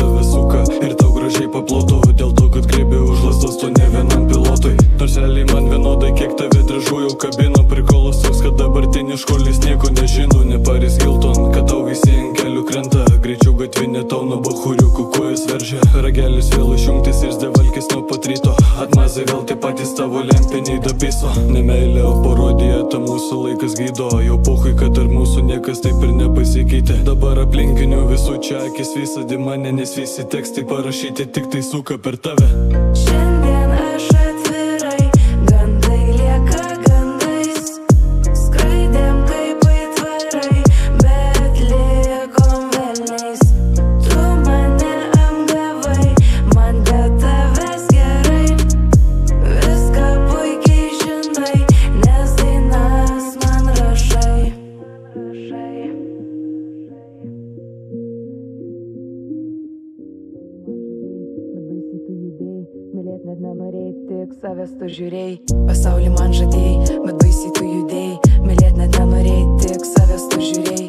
tave suka ir tau gražiai paplotų, dėl to, kad grėbė už lasdos tu ne vienam pilotui. Nors realiai man vienodai, kiek tave drąžų jau kabino. Prikolas toks, kad dabartinis školis nieko nežino. Ne Paris Hilton, kad tau visi ant kelių krenta. Greičiau gatvinė tau nuo bachuriukų kojas veržia. Ragelis vėl išjungtis ir zdevalkis nuo pat ryto. Atmazai vėl taip patys tavo lempiniai dapiso. Nemeilė, o parodija, ta mūsų laikas gydo. Jau pohui, kad ar mūsų niekas taip ir nepasikeitė. Dabar aplinkinių visų čia akis visadi mane, nes visi tekstai parašyti tik tai suka per tave. Šiandien aš atvirai, gandai lieka gandais. Skraidėm kaip aitvarai, bet likom velniais. Tu mane apgavai, man be tavęs gerai. Viską puikiai žinai, nes dainas man rašai. Mylėt net nenorėjai, tik savęs tu žiūrėjai. Pasaulį man žadėjai, bet baisiai tu judėjai. Mylėt net nenorėjai, tik savęs tu žiūrėjai.